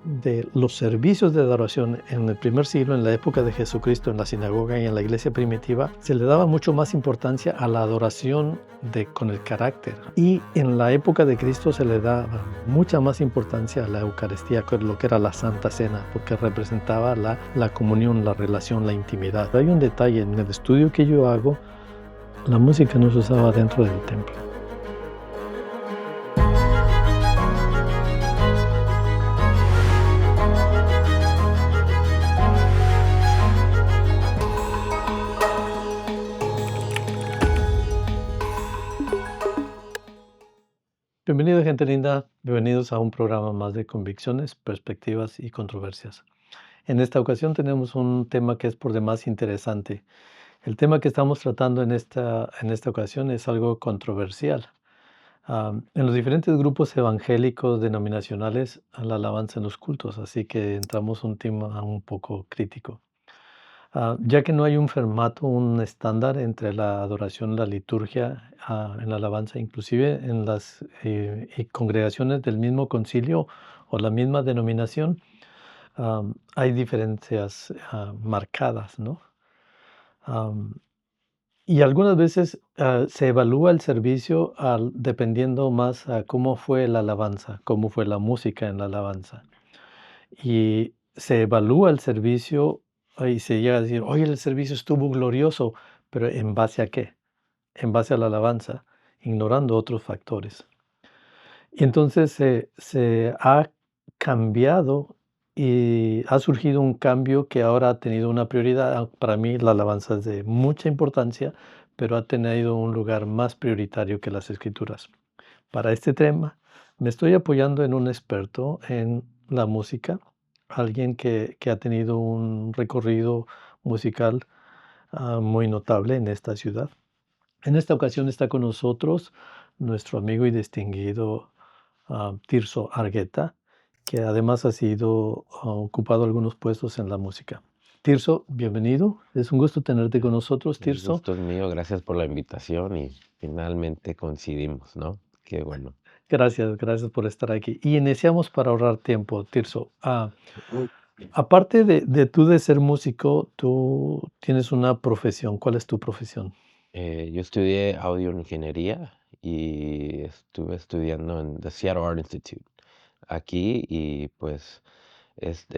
de los servicios de adoración en el primer siglo, en la época de Jesucristo, en la sinagoga y en la iglesia primitiva, se le daba mucho más importancia a la adoración con el carácter. Y en la época de Cristo se le daba mucha más importancia a la Eucaristía, lo que era la Santa Cena, porque representaba la comunión, la relación, la intimidad. Hay un detalle en el estudio que yo hago: la música no se usaba dentro del templo. Bienvenida, gente linda. Bienvenidos a un programa más de convicciones, perspectivas y controversias. En esta ocasión tenemos un tema que es por demás interesante. El tema que estamos tratando en esta ocasión es algo controversial. En los diferentes grupos evangélicos denominacionales, a la alabanza en los cultos, así que entramos a un tema un poco crítico. Ya que no hay un formato, un estándar entre la adoración, la liturgia, en la alabanza, inclusive en las congregaciones del mismo concilio o la misma denominación, hay diferencias marcadas, ¿no? Am, y algunas veces se evalúa el servicio dependiendo más a cómo fue la alabanza, cómo fue la música en la alabanza. Y se evalúa el servicio y se llega a decir: oye, el servicio estuvo glorioso, pero ¿en base a qué? En base a la alabanza, ignorando otros factores. Y entonces se ha cambiado y ha surgido un cambio que ahora ha tenido una prioridad. Para mí la alabanza es de mucha importancia, pero ha tenido un lugar más prioritario que las escrituras. Para este tema me estoy apoyando en un experto en la música, alguien que ha tenido un recorrido musical muy notable en esta ciudad. En esta ocasión está con nosotros nuestro amigo y distinguido Tirso Argueta, que además ha ocupado algunos puestos en la música. Tirso, bienvenido. Es un gusto tenerte con nosotros, El Tirso. gusto es mío, gracias por la invitación y finalmente coincidimos, ¿no? Qué bueno. Gracias por estar aquí. Y iniciamos para ahorrar tiempo, Tirso. Aparte de ser músico, tú tienes una profesión. ¿Cuál es tu profesión? Yo estudié audioingeniería y estuve estudiando en the Seattle Art Institute aquí y pues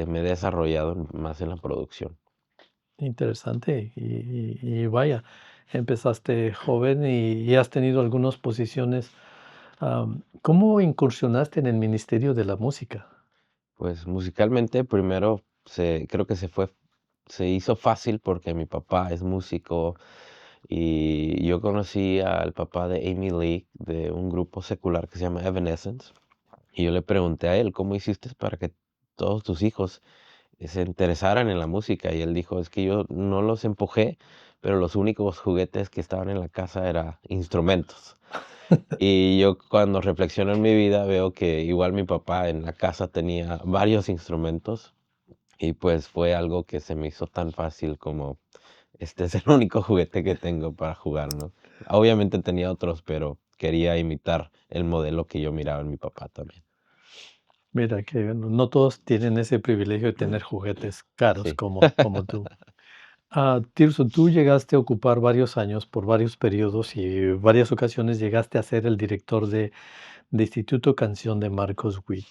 me he desarrollado más en la producción. Interesante. Y vaya, empezaste joven y has tenido algunas posiciones. ¿Cómo incursionaste en el ministerio de la música? Pues musicalmente primero creo que se hizo fácil porque mi papá es músico y yo conocí al papá de Amy Lee de un grupo secular que se llama Evanescence. Y yo le pregunté a él, ¿cómo hiciste para que todos tus hijos se interesaran en la música? Y él dijo, es que yo no los empujé, pero los únicos juguetes que estaban en la casa eran instrumentos. Y yo cuando reflexiono en mi vida veo que igual mi papá en la casa tenía varios instrumentos y pues fue algo que se me hizo tan fácil como este es el único juguete que tengo para jugar, ¿no? Obviamente tenía otros, pero quería imitar el modelo que yo miraba en mi papá también. Mira que no todos tienen ese privilegio de tener juguetes caros Sí. como tú. Tirso, tú llegaste a ocupar varios años por varios periodos y varias ocasiones llegaste a ser el director de Instituto Canción de Marcos Witt.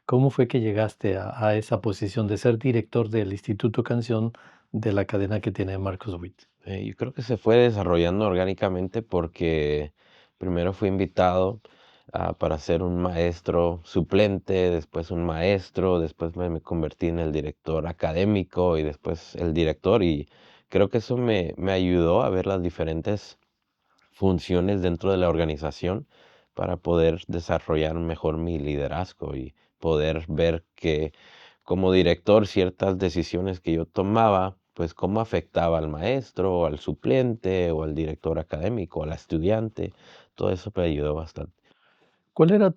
¿Cómo fue que llegaste a esa posición de ser director del Instituto Canción de la cadena que tiene Marcos Witt? Yo creo que se fue desarrollando orgánicamente porque primero fui invitado para ser un maestro suplente, después un maestro, después me convertí en el director académico y después el director y creo que eso me ayudó a ver las diferentes funciones dentro de la organización para poder desarrollar mejor mi liderazgo y poder ver que como director ciertas decisiones que yo tomaba, pues cómo afectaba al maestro, o al suplente, o al director académico, al estudiante. Todo eso me ayudó bastante. ¿Cuál era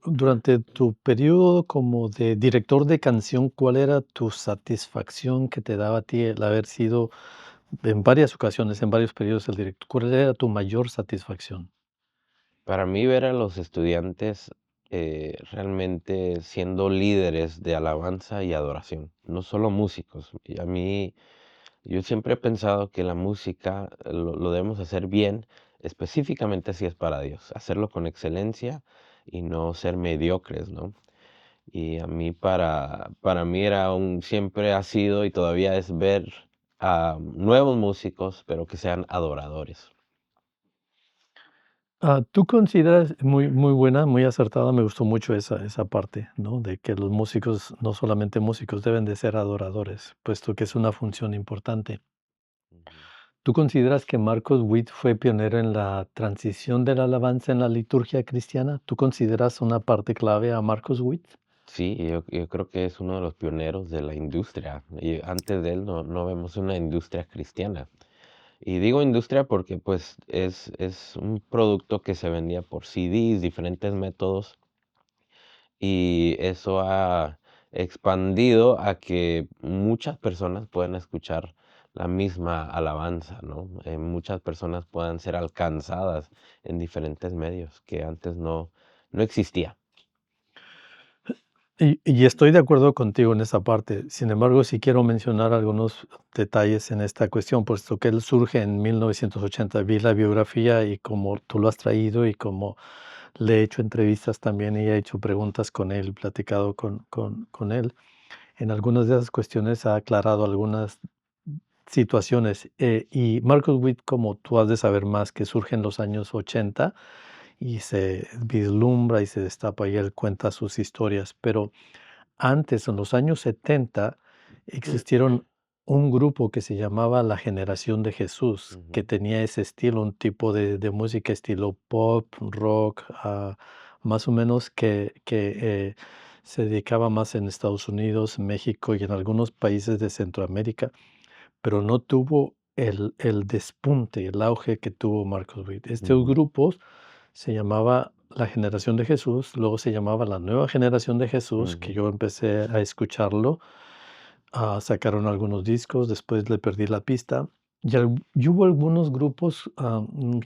durante tu periodo como de director de canción, cuál era tu satisfacción que te daba a ti el haber sido en varias ocasiones, en varios periodos el director? ¿Cuál era tu mayor satisfacción? Para mí ver a los estudiantes realmente siendo líderes de alabanza y adoración, no solo músicos. Y yo siempre he pensado que la música lo debemos hacer bien, específicamente si es para Dios, hacerlo con excelencia y no ser mediocres, ¿no? Y a mí, para mí siempre ha sido y todavía es ver a nuevos músicos, pero que sean adoradores. ¿Tú consideras muy, muy buena, muy acertada? Me gustó mucho esa parte, ¿no? De que los músicos, no solamente músicos, deben de ser adoradores, puesto que es una función importante. Ujú. ¿Tú consideras que Marcos Witt fue pionero en la transición de la alabanza en la liturgia cristiana? ¿Tú consideras una parte clave a Marcos Witt? Sí, yo creo que es uno de los pioneros de la industria. Y antes de él no vemos una industria cristiana. Y digo industria porque pues es un producto que se vendía por CDs, diferentes métodos, y eso ha expandido a que muchas personas puedan escuchar la misma alabanza, ¿no? Muchas personas puedan ser alcanzadas en diferentes medios que antes no existía. Y estoy de acuerdo contigo en esa parte. Sin embargo, sí quiero mencionar algunos detalles en esta cuestión, puesto que él surge en 1980. Vi la biografía y como tú lo has traído y como le he hecho entrevistas también y he hecho preguntas con él, platicado con él. En algunas de esas cuestiones ha aclarado algunas situaciones. Y Marcus Witt, como tú has de saber más, que surge en los años 80 y se vislumbra y se destapa y él cuenta sus historias. Pero antes, en los años 70, existieron un grupo que se llamaba La Generación de Jesús, que Ujú, tenía ese estilo, un tipo de música estilo pop, rock, más o menos se dedicaba más en Estados Unidos, México y en algunos países de Centroamérica, pero no tuvo el despunte, el auge que tuvo Marcos Witt. Estos ujú, grupos se llamaba La Generación de Jesús, luego se llamaba La Nueva Generación de Jesús, que ujú, yo empecé a escucharlo, sacaron algunos discos, después le perdí la pista, y hubo algunos grupos,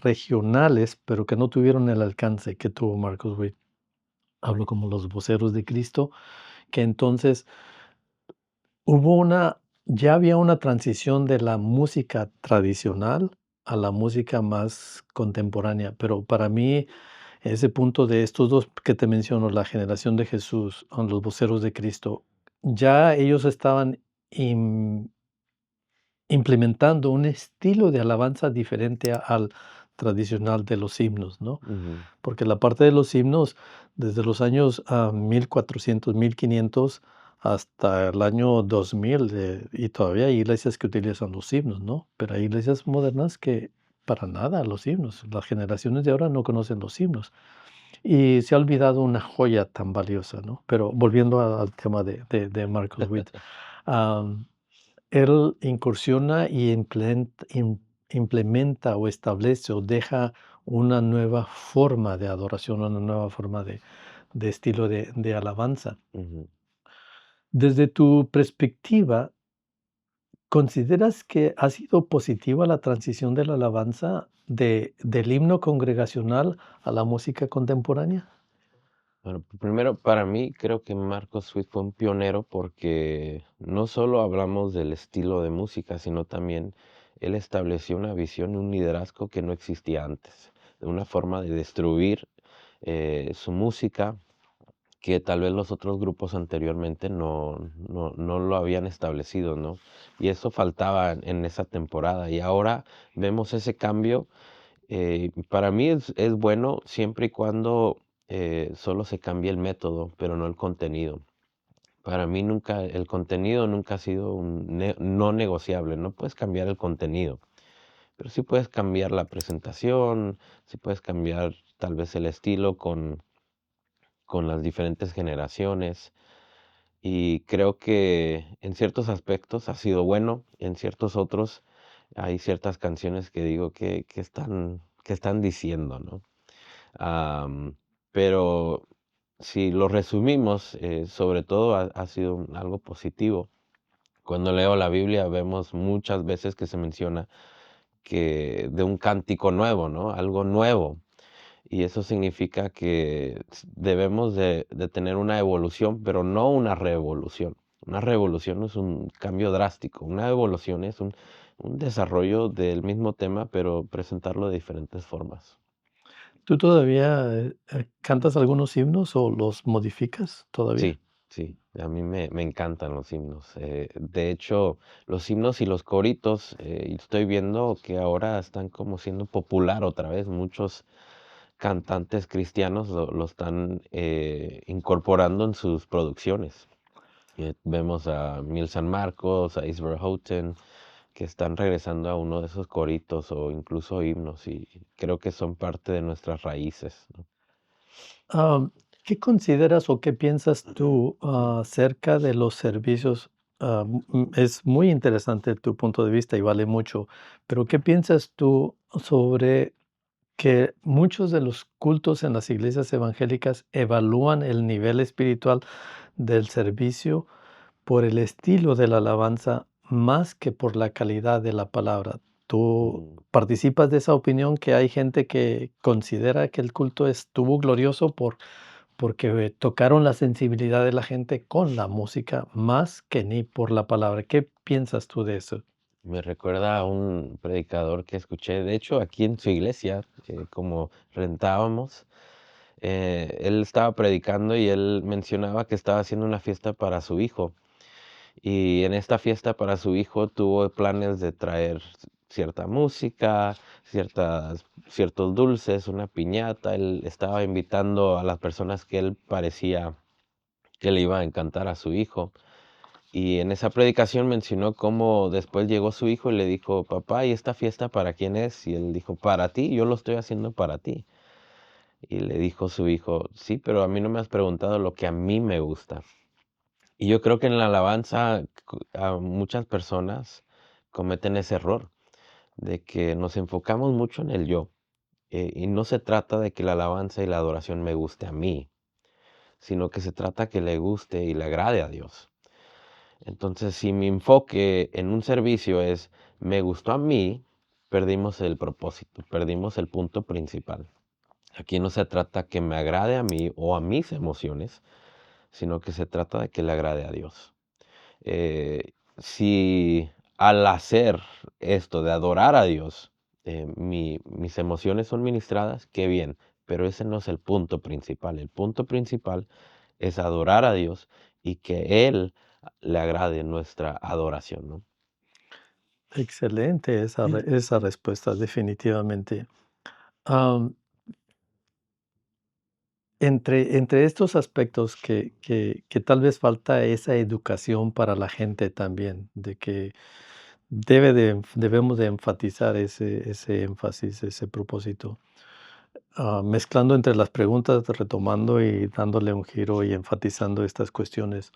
regionales, pero que no tuvieron el alcance que tuvo Marcos Witt. Hablo como Los Voceros de Cristo, que entonces hubo ya había una transición de la música tradicional a la música más contemporánea, pero para mí ese punto de estos 2 que te menciono, la generación de Jesús, los voceros de Cristo, ya ellos estaban im implementando un estilo de alabanza diferente al tradicional de los himnos, ¿no? ujú, Porque la parte de los himnos, desde los años, 1400, 1500 hasta el año 2000, y todavía hay iglesias que utilizan los himnos, ¿no? Pero hay iglesias modernas que para nada los himnos, las generaciones de ahora no conocen los himnos. Y se ha olvidado una joya tan valiosa, ¿no? Pero volviendo al tema de Marcus Witt, am, él incursiona y implementa o establece o deja una nueva forma de adoración, una nueva forma de estilo de alabanza. ujú. Desde tu perspectiva, ¿consideras que ha sido positiva la transición de la alabanza del himno congregacional a la música contemporánea? Bueno, primero, para mí, creo que Marcos Swift fue un pionero porque no solo hablamos del estilo de música, sino también él estableció una visión y un liderazgo que no existía antes, de una forma de destruir su música que tal vez los otros grupos anteriormente no lo habían establecido, ¿no? Y eso faltaba en esa temporada. Y ahora vemos ese cambio. Para mí es bueno siempre y cuando solo se cambie el método, pero no el contenido. Para mí el contenido nunca ha sido no negociable. No puedes cambiar el contenido, pero sí puedes cambiar la presentación, sí puedes cambiar tal vez el estilo con las diferentes generaciones. Y creo que en ciertos aspectos ha sido bueno, en ciertos otros hay ciertas canciones que digo que están diciendo, ¿no? Am, pero si lo resumimos, sobre todo ha sido algo positivo. Cuando leo la Biblia vemos muchas veces que se menciona que de un cántico nuevo, ¿no? Algo nuevo. y eso significa que debemos de tener una evolución, pero no una revolución. Una revolución es un cambio drástico, una evolución es un desarrollo del mismo tema, pero presentarlo de diferentes formas. ¿Tú todavía, cantas algunos himnos o los modificas todavía? Sí, sí, a mí me encantan los himnos. De hecho, los himnos y los coritos, estoy viendo que ahora están como siendo popular otra vez. Muchos cantantes cristianos lo están incorporando en sus producciones. Vemos a Mil San Marcos, a Israel Houghton, que están regresando a uno de esos coritos o incluso himnos, y creo que son parte de nuestras raíces, ¿no? ¿Qué consideras o qué piensas tú acerca de los servicios? Es muy interesante tu punto de vista y vale mucho, pero ¿qué piensas tú sobre que muchos de los cultos en las iglesias evangélicas evalúan el nivel espiritual del servicio por el estilo de la alabanza más que por la calidad de la palabra? ¿Tú Mm. participas de esa opinión que hay gente que considera que el culto estuvo glorioso porque tocaron la sensibilidad de la gente con la música más que ni por la palabra? ¿Qué piensas tú de eso? Me recuerda a un predicador que escuché, de hecho, aquí en su iglesia, como rentábamos, él estaba predicando y él mencionaba que estaba haciendo una fiesta para su hijo. Y en esta fiesta para su hijo tuvo planes de traer cierta música, ciertos dulces, una piñata. Él estaba invitando a las personas que él parecía que le iba a encantar a su hijo. Y en esa predicación mencionó cómo después llegó su hijo y le dijo, papá, ¿y esta fiesta para quién es? Y él dijo, para ti, yo lo estoy haciendo para ti. Y le dijo su hijo, sí, pero a mí no me has preguntado lo que a mí me gusta. Y yo creo que en la alabanza a muchas personas cometen ese error de que nos enfocamos mucho en el yo. Y no se trata de que la alabanza y la adoración me guste a mí, sino que se trata que le guste y le agrade a Dios. Entonces, si mi enfoque en un servicio es me gustó a mí, perdimos el propósito, perdimos el punto principal. Aquí no se trata que me agrade a mí o a mis emociones, sino que se trata de que le agrade a Dios. Si al hacer esto de adorar a Dios, mis emociones son ministradas, qué bien, pero ese no es el punto principal. El punto principal es adorar a Dios y que Él le agrade nuestra adoración, ¿no? Excelente esa respuesta, definitivamente. Am, entre estos aspectos que tal vez falta esa educación para la gente también, de que debemos de enfatizar ese énfasis, ese propósito. Mezclando entre las preguntas, retomando y dándole un giro y enfatizando estas cuestiones.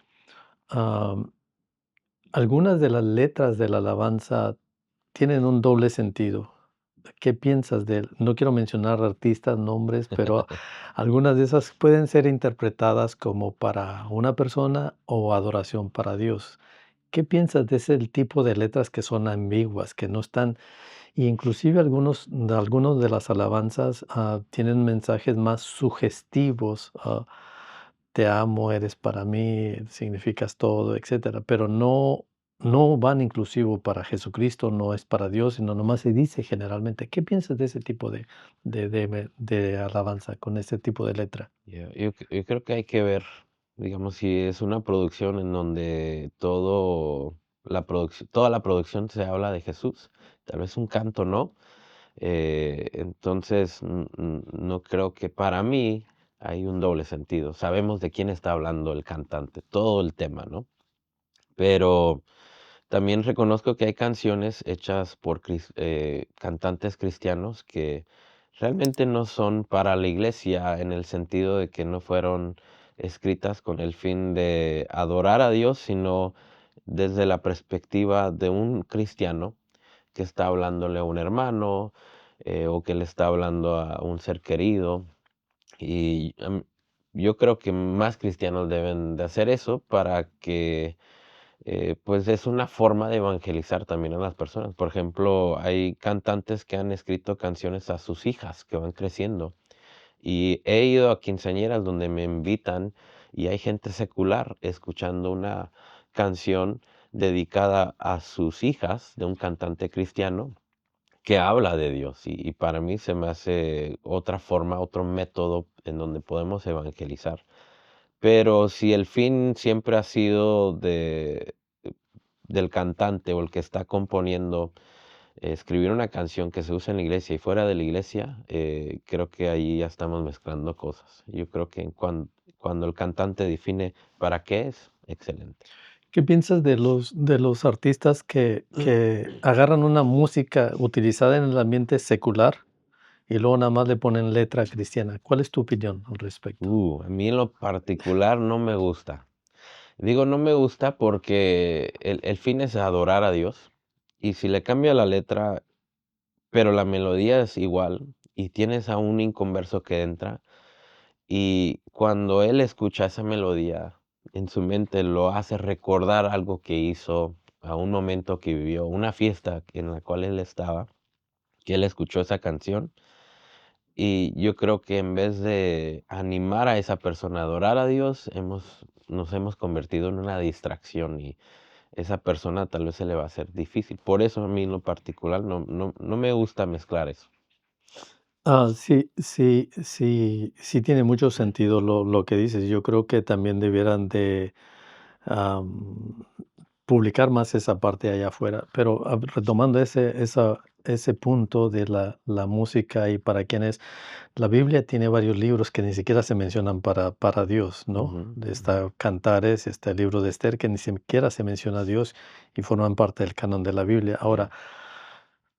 Am, Algunas de las letras de la alabanza tienen un doble sentido. ¿Qué piensas de él? No quiero mencionar artistas, nombres, pero algunas de esas pueden ser interpretadas como para una persona o adoración para Dios. ¿Qué piensas de ese tipo de letras que son ambiguas, que no están, y inclusive algunos de las alabanzas tienen mensajes más sugestivos? Te amo, eres para mí, significas todo, etcétera, pero no van inclusivo para Jesucristo, no es para Dios, sino nomás se dice generalmente. ¿Qué piensas de ese tipo de alabanza con ese tipo de letra? Yo creo que hay que ver, digamos, si es una producción en donde toda la producción se habla de Jesús, tal vez un canto no. Entonces, no creo que para mí hay un doble sentido. Sabemos de quién está hablando el cantante, todo el tema, ¿no? Pero también reconozco que hay canciones hechas por cantantes cristianos que realmente no son para la iglesia en el sentido de que no fueron escritas con el fin de adorar a Dios, sino desde la perspectiva de un cristiano que está hablándole a un hermano, o que le está hablando a un ser querido. Y yo creo que más cristianos deben de hacer eso para que, pues es una forma de evangelizar también a las personas. Por ejemplo, hay cantantes que han escrito canciones a sus hijas que van creciendo Y he ido a quinceañeras donde me invitan y hay gente secular escuchando una canción dedicada a sus hijas de un cantante cristiano que habla de Dios. Y para mí se me hace otra forma, otro método en donde podemos evangelizar. Pero si el fin siempre ha sido del cantante o el que está componiendo, escribir una canción que se usa en la iglesia y fuera de la iglesia, creo que ahí ya estamos mezclando cosas. Yo creo que cuando el cantante define para qué es, excelente. ¿Qué piensas de los artistas que agarran una música utilizada en el ambiente secular y luego nada más le ponen letra cristiana? ¿Cuál es tu opinión al respecto? A mí en lo particular no me gusta. Digo, no me gusta porque el fin es adorar a Dios y si le cambia la letra, pero la melodía es igual y tienes a un inconverso que entra y cuando él escucha esa melodía, en su mente lo hace recordar algo que hizo, a un momento que vivió, una fiesta en la cual él estaba, que él escuchó esa canción. Y yo creo que en vez de animar a esa persona a adorar a Dios, nos hemos convertido en una distracción y esa persona tal vez se le va a hacer difícil. Por eso a mí en lo particular no me gusta mezclar eso. Sí, sí tiene mucho sentido lo que dices. Yo creo que también debieran de, am, publicar más esa parte allá afuera. Pero, retomando ese punto de la música y para quién es, la Biblia tiene varios libros que ni siquiera se mencionan para Dios, ¿no? Ujú, ujú. Está Cantares, está el libro de Esther, que ni siquiera se menciona a Dios y forman parte del canon de la Biblia. Ya, Ahora,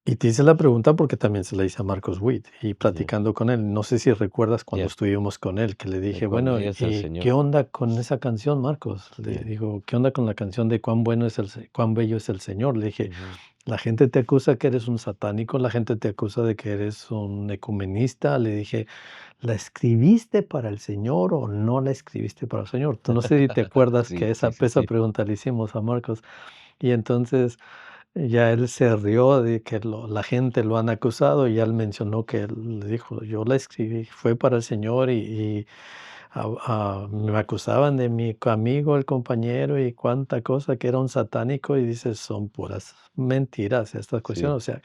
y te hice la pregunta porque también se la hice a Marcos Witt y ya, platicando con él, no sé si recuerdas cuando ya. estuvimos con él, que le De dije, cuán bueno, bello es el ¿qué Señor. onda con esa canción, Marcos? Le Ya, digo, ¿qué onda con la canción de cuán bueno es cuán bello es el Señor? Le dije, ujú. la gente te acusa que eres un satánico, la gente te acusa de que eres un ecumenista. Le dije, ¿la escribiste para el Señor o no la escribiste para el Señor? Tú no sé si te acuerdas que Sí, sí, sí, esa sí. pregunta le hicimos a Marcos. Y entonces ya él se rió de que la gente lo han acusado y ya él mencionó que él le dijo, yo la escribí, fue para el Señor y me acusaban de mi amigo, el compañero y cuánta cosa que era un satánico y dices, son puras mentiras estas cuestiones. Sí, O sea,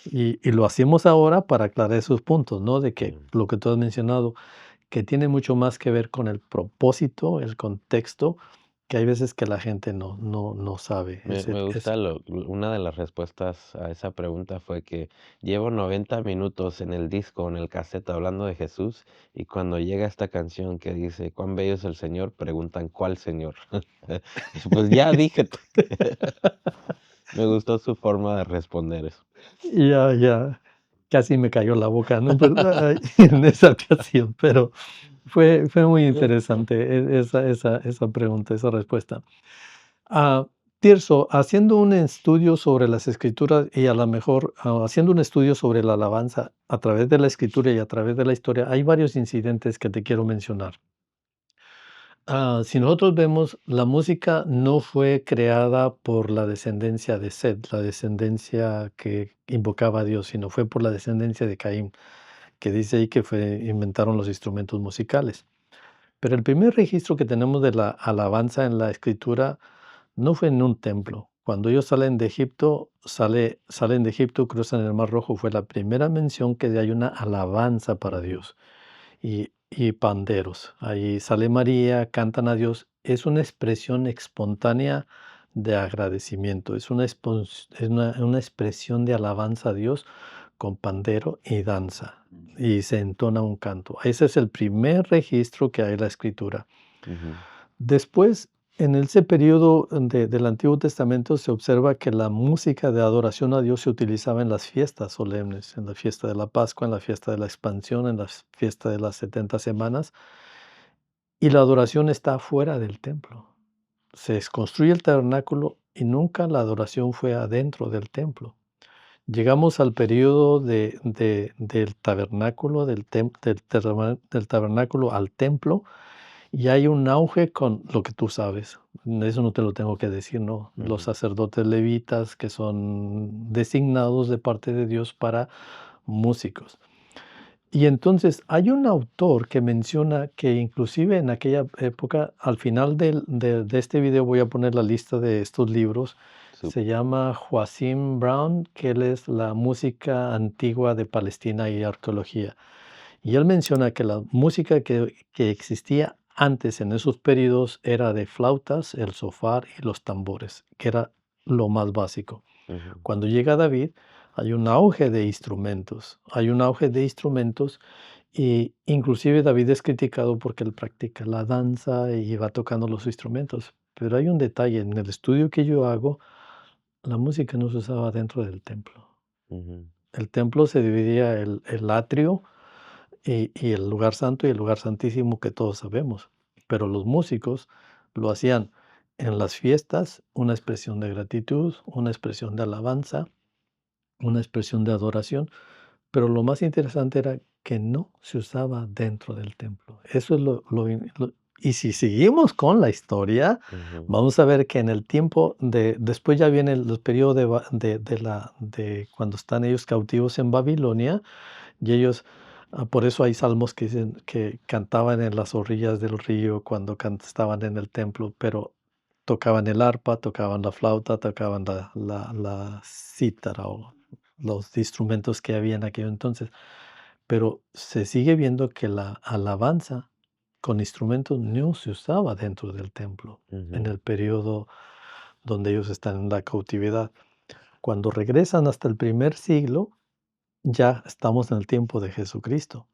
y lo hacemos ahora para aclarar esos puntos, ¿no? De que mm. lo que tú has mencionado, que tiene mucho más que ver con el propósito, el contexto, que hay veces que la gente no sabe. Me gusta una de las respuestas a esa pregunta fue que llevo 90 minutos en el disco, en el cassette, hablando de Jesús, y cuando llega esta canción que dice, cuán bello es el Señor, preguntan, ¿cuál Señor? Pues ya dije, me gustó su forma de responder eso. Ya, casi me cayó la boca, ¿no? Pero, en esa ocasión, pero fue muy interesante esa pregunta, esa respuesta. Ah, Tirso, haciendo un estudio sobre las escrituras y a lo mejor, haciendo un estudio sobre la alabanza a través de la escritura y a través de la historia, hay varios incidentes que te quiero mencionar. Si nosotros vemos, la música no fue creada por la descendencia de Seth, la descendencia que invocaba a Dios, sino fue por la descendencia de Caín, que dice ahí que inventaron los instrumentos musicales. Pero el primer registro que tenemos de la alabanza en la escritura no fue en un templo. Cuando ellos salen de Egipto, salen de Egipto, cruzan el Mar Rojo, fue la primera mención que hay una alabanza para Ujú, Dios y panderos. Ahí sale María, cantan a Dios. Es una expresión espontánea de agradecimiento, es una expresión de alabanza a Dios con pandero y danza, y se entona un canto. Ese es el primer registro que hay en la Escritura. ujú, Después, en ese periodo del Antiguo Testamento se observa que la música de adoración a Dios se utilizaba en las fiestas solemnes, en la fiesta de la Pascua, en la fiesta de la expansión, en la fiesta de las 70 semanas, y la adoración está fuera del templo. Se construye el tabernáculo y nunca la adoración fue adentro del templo. Llegamos al periodo del tabernáculo, del tabernáculo al templo, y hay un auge con lo que tú sabes. Eso no te lo tengo que decir, ¿no? Los ujú. sacerdotes levitas que son designados de parte de Dios para músicos. Y entonces hay un autor que menciona que inclusive en aquella época, al final de este video voy a poner la lista de estos libros, se Súper. llama Joachim Brown, que él es la música antigua de Palestina y arqueología. Y él menciona que la música que existía antes en esos periodos era de flautas, el sofar y los tambores, que era lo más básico. Ujú, Cuando llega David, hay un auge de instrumentos, hay un auge de instrumentos y inclusive David es criticado porque él practica la danza y va tocando los instrumentos. Pero hay un detalle, en el estudio que yo hago, la música no se usaba dentro del templo. ujú, El templo se dividía el atrio y el lugar santo y el lugar santísimo que todos sabemos. Pero los músicos lo hacían en las fiestas, una expresión de gratitud, una expresión de alabanza, una expresión de adoración, pero lo más interesante era que no se usaba dentro del templo. Eso es y si seguimos con la historia, ujú, vamos a ver que en el tiempo después ya viene el periodo de cuando están ellos cautivos en Babilonia, y ellos, por eso hay salmos que dicen que cantaban en las orillas del río cuando estaban en el templo, pero tocaban el arpa, tocaban la flauta, tocaban la cítara o los instrumentos que había en aquel entonces. Pero se sigue viendo que la alabanza con instrumentos no se usaba dentro del templo en ujú, el periodo donde ellos están en la cautividad. Cuando regresan hasta el primer siglo, ya estamos en el tiempo de Jesucristo.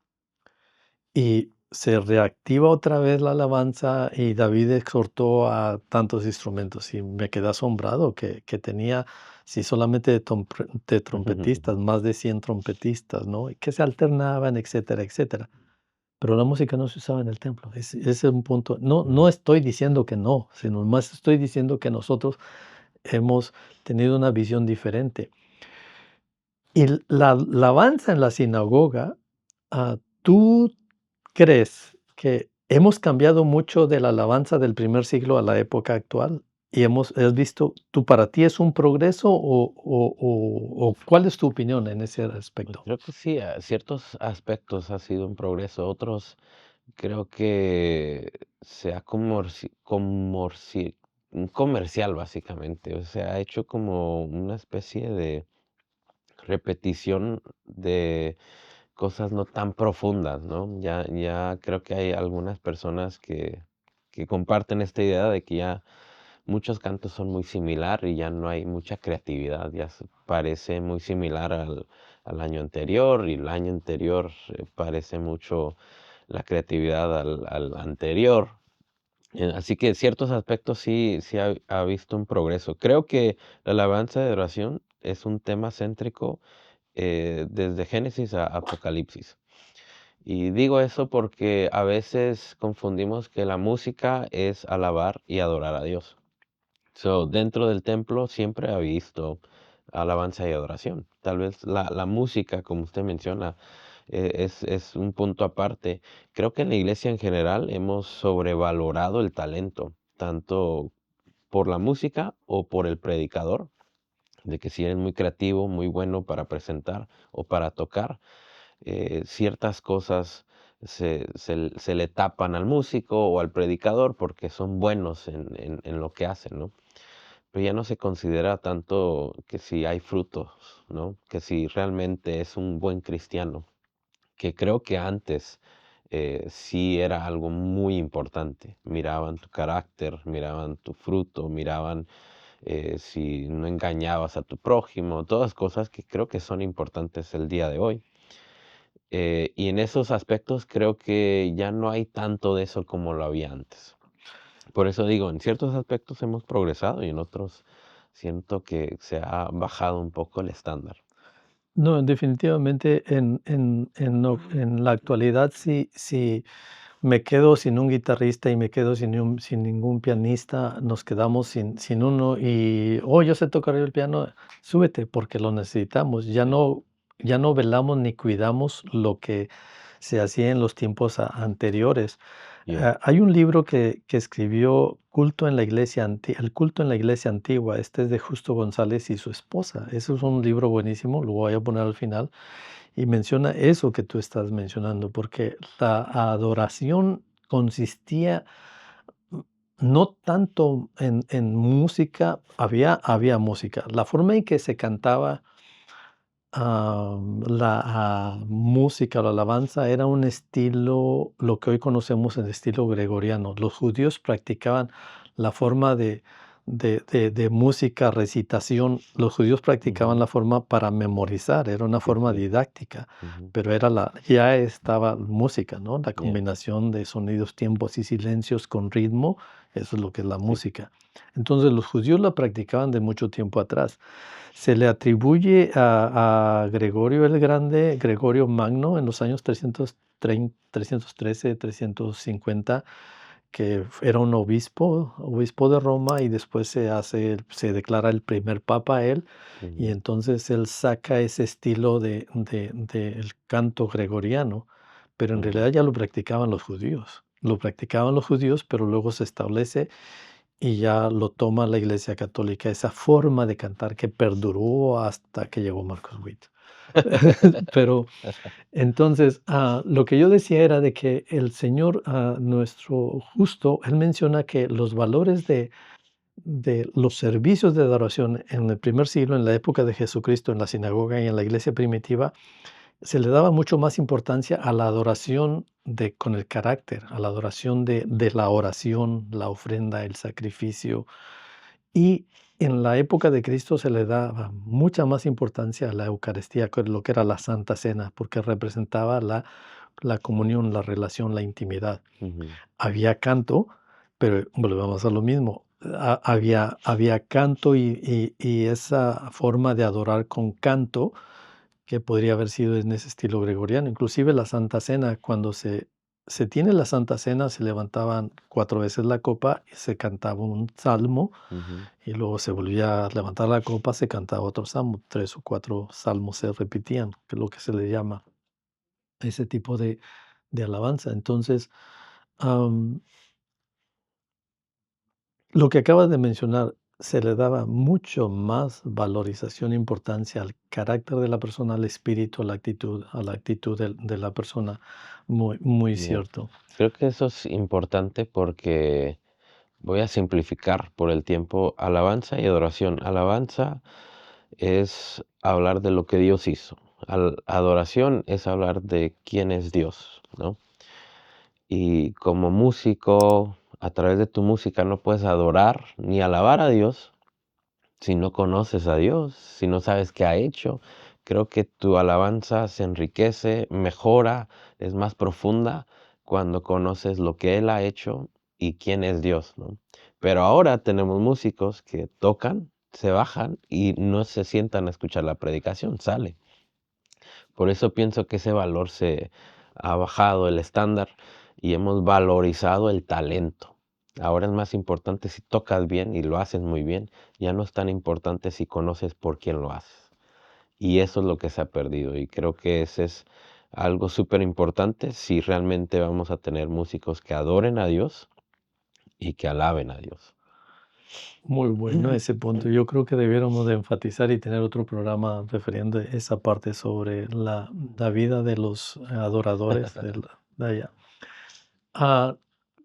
Y se reactiva otra vez la alabanza y David exhortó a tantos instrumentos y me quedé asombrado que tenía, si solamente de trompetistas, más de 100 trompetistas, ¿no? Y que se alternaban, etcétera, etcétera. Pero la música no se usaba en el templo. Ese es un punto. No, no ujú, estoy diciendo que no, sino más estoy diciendo que nosotros hemos tenido una visión diferente. Y la alabanza en la sinagoga, ¿tú crees que hemos cambiado mucho de la alabanza del primer siglo a la época actual? Y has visto, ¿tú para ti es un progreso o cuál es tu opinión en ese Pues aspecto? creo que sí, a ciertos aspectos ha sido un progreso, otros creo que se ha un comercial básicamente, o sea, ha hecho como una especie de repetición de cosas no tan profundas, ¿no? Ya creo que hay algunas personas que comparten esta idea de que ya muchos cantos son muy similar y ya no hay mucha creatividad, ya parece muy similar al año anterior y el año anterior parece mucho la creatividad al anterior. Así que ciertos aspectos sí ha visto un progreso. Creo que la alabanza de oración es un tema céntrico desde Génesis a Apocalipsis. Y digo eso porque a veces confundimos que la música es alabar y adorar a Dios. So, dentro del templo siempre ha visto alabanza y adoración. Tal vez la música, como usted menciona, es un punto aparte. Creo que en la iglesia en general hemos sobrevalorado el talento, tanto por la música o por el predicador, de que si eres muy creativo, muy bueno para presentar o para tocar, ciertas cosas se le tapan al músico o al predicador porque son buenos en lo que hacen, ¿no? Pero ya no se considera tanto que si hay frutos, ¿no? Que si realmente es un buen cristiano, que creo que antes sí era algo muy importante. Miraban tu carácter, miraban tu fruto, miraban si no engañabas a tu prójimo, todas cosas que creo que son importantes el día de hoy. Y en esos aspectos creo que ya no hay tanto de eso como lo había antes. Por eso digo, en ciertos aspectos hemos progresado y en otros siento que se ha bajado un poco el estándar. No, definitivamente en la actualidad sí me quedo sin un guitarrista y me quedo sin ningún pianista, nos quedamos sin uno y, oh, yo sé tocar el piano, súbete porque lo necesitamos. Ya no velamos ni cuidamos lo que se hacía en los tiempos anteriores. Yeah. Hay un libro que escribió Culto en la Iglesia El culto en la Iglesia Antigua. Este es de Justo González y su esposa. Ese es un libro buenísimo, lo voy a poner al final. Y menciona eso que tú estás mencionando, porque la adoración consistía mm, no tanto en música, había música. La forma en que se cantaba música, la alabanza era un estilo, lo que hoy conocemos en estilo gregoriano. Los judíos practicaban la forma de música, recitación. Los judíos practicaban Ujú. la forma para memorizar, era una Sí, forma sí. didáctica, Ujú. pero ya estaba música, ¿no? La Yeah. combinación de sonidos, tiempos y silencios con ritmo, eso es lo que es la Sí. música. Entonces los judíos la practicaban de mucho tiempo atrás. Se le atribuye a Gregorio el Grande, Gregorio Magno, en los años 313, 350, que era un obispo de Roma, y después se declara el primer papa a él, y Ujú. entonces él saca ese estilo del canto gregoriano, pero en Ujú. realidad ya lo practicaban los judíos. Lo practicaban los judíos, pero luego se establece y ya lo toma la Iglesia Católica, esa forma de cantar que perduró hasta que llegó Marcos Witt. Pero entonces, lo que yo decía era de que el Señor, nuestro justo, él menciona que los valores de los servicios de adoración en el primer siglo, en la época de Jesucristo, en la sinagoga y en la iglesia primitiva, se le daba mucho más importancia a la adoración con el carácter, a la adoración de la oración, la ofrenda, el sacrificio. Y en la época de Cristo se le daba mucha más importancia a la Eucaristía, que lo que era la Santa Cena, porque representaba la comunión, la relación, la intimidad. Ujú. Había canto, pero volvemos a lo mismo. Había canto y esa forma de adorar con canto que podría haber sido en ese estilo gregoriano. Inclusive la Santa Cena, cuando se tiene la Santa Cena, se levantaban 4 veces la copa y se cantaba un salmo, Ujú. y luego se volvía a levantar la copa, se cantaba otro salmo, 3 o 4 salmos se repetían, que es lo que se le llama ese tipo de alabanza. Entonces, am, lo que acabas de mencionar, se le daba mucho más valorización e importancia al carácter de la persona, al espíritu, a la actitud de la persona. Muy, muy Yeah. cierto. Creo que eso es importante porque voy a simplificar por el tiempo. Alabanza y adoración. Alabanza es hablar de lo que Dios hizo. Adoración es hablar de quién es Dios, ¿no? Y como músico, a través de tu música no puedes adorar ni alabar a Dios si no conoces a Dios, si no sabes qué ha hecho. Creo que tu alabanza se enriquece, mejora, es más profunda cuando conoces lo que Él ha hecho y quién es Dios, ¿no? Pero ahora tenemos músicos que tocan, se bajan y no se sientan a escuchar la predicación, sale. Por eso pienso que ese valor se ha bajado el estándar y hemos valorizado el talento. Ahora es más importante si tocas bien y lo haces muy bien, ya no es tan importante si conoces por quién lo haces. Y eso es lo que se ha perdido y creo que ese es algo súper importante si realmente vamos a tener músicos que adoren a Dios y que alaben a Dios. Muy bueno ese punto. Yo creo que debiéramos de enfatizar y tener otro programa refiriendo esa parte sobre la vida de los adoradores de allá. Ah,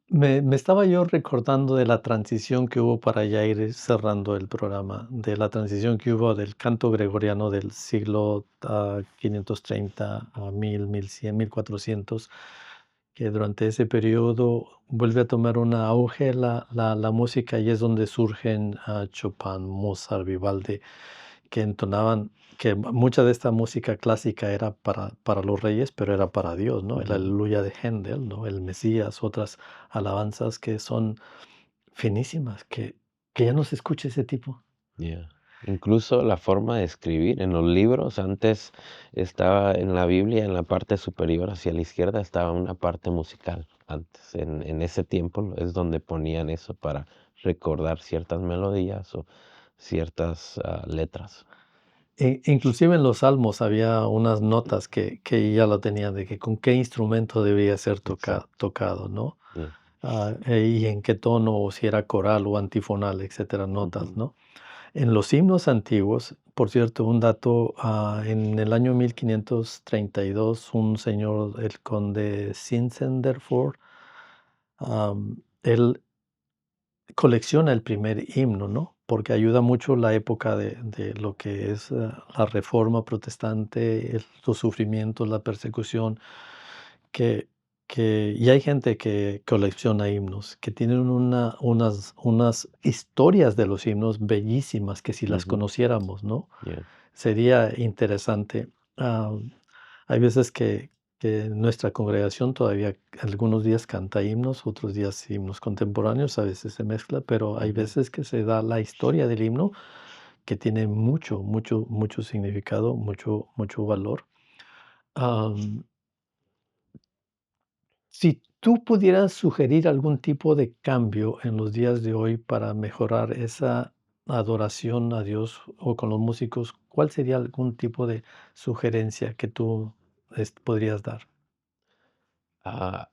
me estaba yo recordando de la transición que hubo para ya ir cerrando el programa, de la transición que hubo del canto gregoriano del siglo 530 a 1400, que durante ese periodo vuelve a tomar un auge la música, y es donde surgen Chopin, Mozart, Vivaldi, que entonaban, que mucha de esta música clásica era para los reyes, pero era para Dios, ¿no? El Ujú. Aleluya de Händel, ¿no? El Mesías, otras alabanzas que son finísimas, que ya no se escucha ese tipo. Yeah. Incluso la forma de escribir en los libros, antes estaba en la Biblia, en la parte superior hacia la izquierda estaba una parte musical. Antes, en ese tiempo es donde ponían eso para recordar ciertas melodías o ciertas letras. inclusive en los salmos había unas notas que ya lo tenían de que con qué instrumento debía ser Exacto. tocado, ¿no? Yeah. Y en qué tono, o si era coral o antifonal, etcétera, notas, Ujú, ¿no? En los himnos antiguos, por cierto, un dato, en el año 1532, un señor, el conde Zinzendorf, él colecciona el primer himno, ¿no? Porque ayuda mucho la época de lo que es, la reforma protestante, los sufrimientos, la persecución, que y hay gente que colecciona himnos, que tienen unas historias de los himnos bellísimas, que si las ujú, conociéramos, ¿no? yeah. Sería interesante. Hay veces que en nuestra congregación todavía algunos días canta himnos, otros días himnos contemporáneos, a veces se mezcla, pero hay Ujú. veces que se da la historia del himno que tiene mucho, mucho, mucho significado, mucho, mucho valor. Am, si tú pudieras sugerir algún tipo de cambio en los días de hoy para mejorar esa adoración a Dios o con los músicos, ¿cuál sería algún tipo de sugerencia que tú podrías dar? Ah,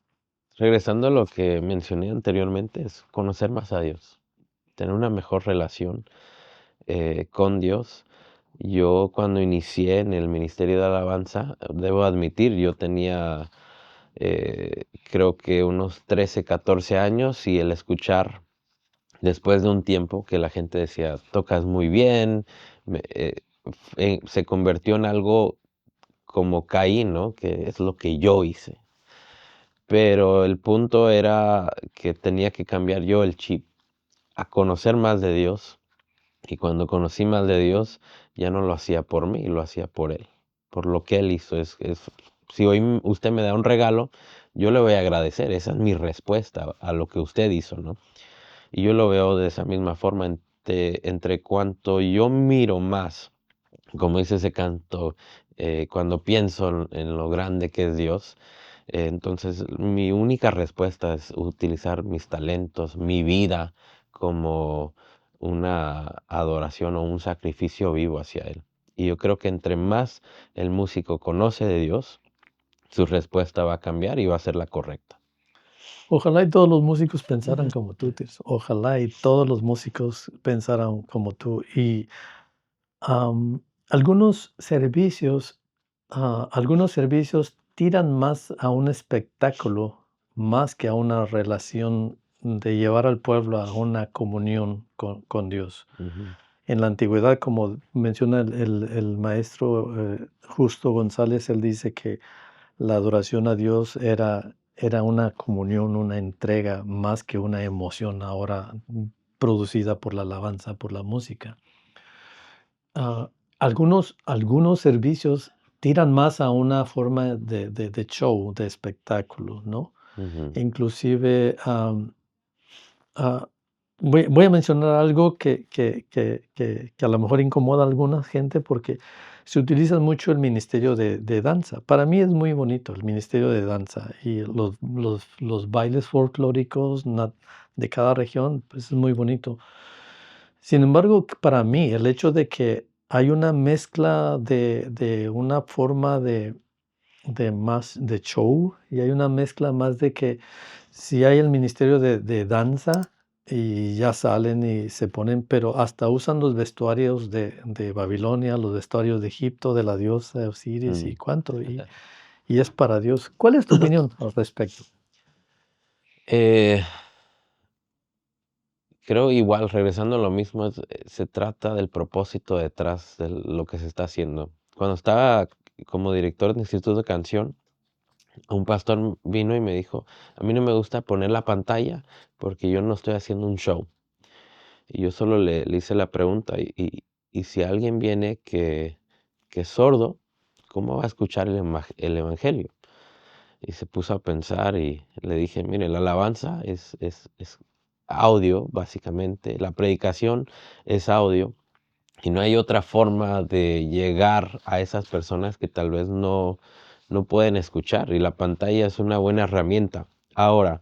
Regresando a lo que mencioné anteriormente, es conocer más a Dios, tener una mejor relación con Dios. Yo cuando inicié en el ministerio de alabanza, debo admitir, yo tenía creo que unos 13 14 años y el escuchar después de un tiempo que la gente decía, tocas muy bien, se convirtió en algo como Caín, ¿no? Que es lo que yo hice. Pero el punto era que tenía que cambiar yo el chip a conocer más de Dios. Y cuando conocí más de Dios, ya no lo hacía por mí, lo hacía por Él, por lo que Él hizo. Si hoy usted me da un regalo, yo le voy a agradecer. Esa es mi respuesta a lo que usted hizo, ¿no? Y yo lo veo de esa misma forma, entre cuanto yo miro más, como dice ese canto, cuando pienso en lo grande que es Dios, entonces mi única respuesta es utilizar mis talentos, mi vida como una adoración o un sacrificio vivo hacia Él. Y yo creo que entre más el músico conoce de Dios, su respuesta va a cambiar y va a ser la correcta. Ojalá y todos los músicos pensaran como tú, Tirso. Ojalá y todos los músicos pensaran como tú. Y algunos servicios, algunos servicios tiran más a un espectáculo, más que a una relación de llevar al pueblo a una comunión con Dios. Ujú, En la antigüedad, como menciona el maestro Justo González, él dice que la adoración a Dios era una comunión, una entrega, más que una emoción ahora producida por la alabanza, por la música. Ah, algunos servicios tiran más a una forma de show, de espectáculo, ¿no? ujú, Inclusive, ah, voy a mencionar algo que a lo mejor incomoda a alguna gente, porque se utiliza mucho el ministerio de danza. Para mí es muy bonito el ministerio de danza y los bailes folclóricos de cada región, pues, es muy bonito. Sin embargo, para mí, el hecho de que hay una mezcla de una forma de más de show, y hay una mezcla más de que si hay el ministerio de danza y ya salen y se ponen, pero hasta usan los vestuarios de Babilonia, los vestuarios de Egipto, de la diosa Osiris y mm. cuánto, y es para Dios. ¿Cuál es tu opinión al respecto? Eh, Creo igual, regresando a lo mismo, se trata del propósito detrás de lo que se está haciendo. Cuando estaba como director de Instituto de Canción, un pastor vino y me dijo, a mí no me gusta poner la pantalla porque yo no estoy haciendo un show. Y yo solo le hice la pregunta, y si alguien viene que es sordo, ¿cómo va a escuchar el evangelio? Y se puso a pensar y le dije, mire, la alabanza es audio, básicamente, la predicación es audio y no hay otra forma de llegar a esas personas que tal vez no pueden escuchar y la pantalla es una buena herramienta. Ahora,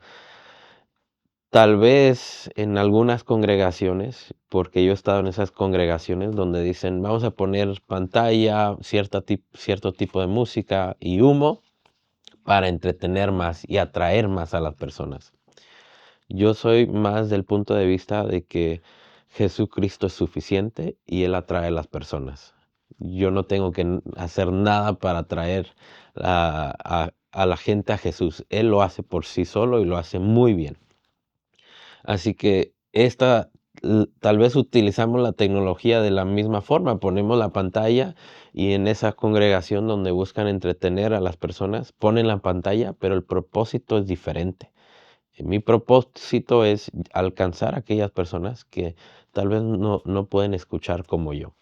Tal vez en algunas congregaciones, porque yo he estado en esas congregaciones donde dicen, vamos a poner pantalla, cierto tipo de música y humo para entretener más y atraer más a las personas. Yo soy más del punto de vista de que Jesucristo es suficiente y Él atrae a las personas. Yo no tengo que hacer nada para atraer a la gente a Jesús. Él lo hace por sí solo y lo hace muy bien. Así que tal vez utilizamos la tecnología de la misma forma, ponemos la pantalla y en esa congregación donde buscan entretener a las personas, ponen la pantalla, pero el propósito es diferente. Mi propósito es alcanzar a aquellas personas que tal vez no pueden escuchar como yo.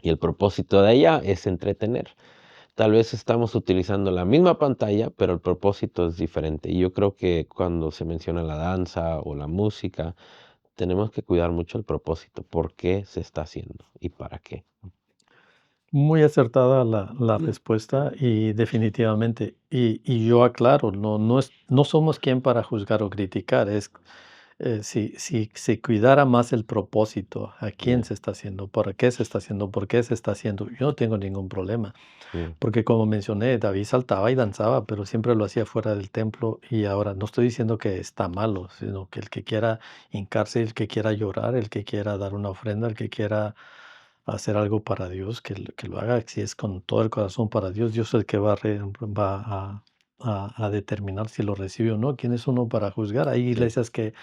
Y el propósito de ella es entretener. Tal vez estamos utilizando la misma pantalla, pero el propósito es diferente. Y yo creo que cuando se menciona la danza o la música, tenemos que cuidar mucho el propósito, por qué se está haciendo y para qué. Muy acertada la respuesta y definitivamente, y yo aclaro, no somos quien para juzgar o criticar, si se cuidara más el propósito, a quién Ya, se está haciendo, para qué se está haciendo, por qué se está haciendo, yo no tengo ningún problema, sí, porque como mencioné, David saltaba y danzaba, pero siempre lo hacía fuera del templo y ahora no estoy diciendo que está malo, sino que el que quiera hincarse, el que quiera llorar, el que quiera dar una ofrenda, el que quiera hacer algo para Dios, que lo haga, si es con todo el corazón para Dios, Dios es el que va a determinar si lo recibe o no. ¿Quién es uno para juzgar? Hay sí, iglesias que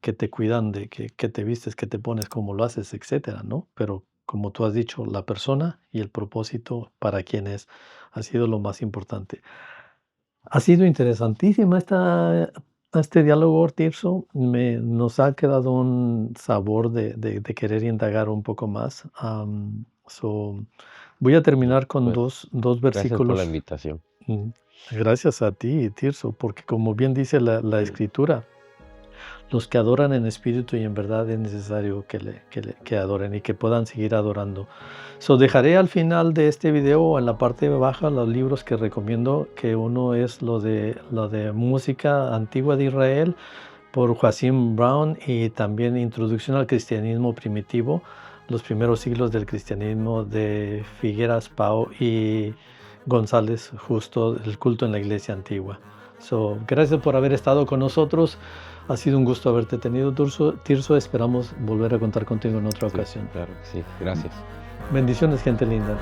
te cuidan de que te vistes, que te pones, cómo lo haces, etcétera, ¿no? Pero como tú has dicho, la persona y el propósito para quién es, ha sido lo más importante. Ha sido interesantísima este diálogo, Tirso. Nos ha quedado un sabor de querer indagar un poco más. Voy a sí. terminar con Pues dos gracias por la versículos. invitación. mm, Gracias a ti, Tirso, porque como bien dice la Escritura, los que adoran en espíritu y en verdad es necesario que adoren y que puedan seguir adorando. Dejaré al final de este video, en la parte baja, los libros que recomiendo, que uno es lo de música antigua de Israel por Joachim Brown y también Introducción al cristianismo primitivo, los primeros siglos del cristianismo de Figueras Pau y González Justo, el culto en la iglesia antigua. Gracias por haber estado con nosotros. Ha sido un gusto haberte tenido, Tirso. Esperamos volver a contar contigo en otra Sí, ocasión. claro que sí. Gracias. Bendiciones, gente linda.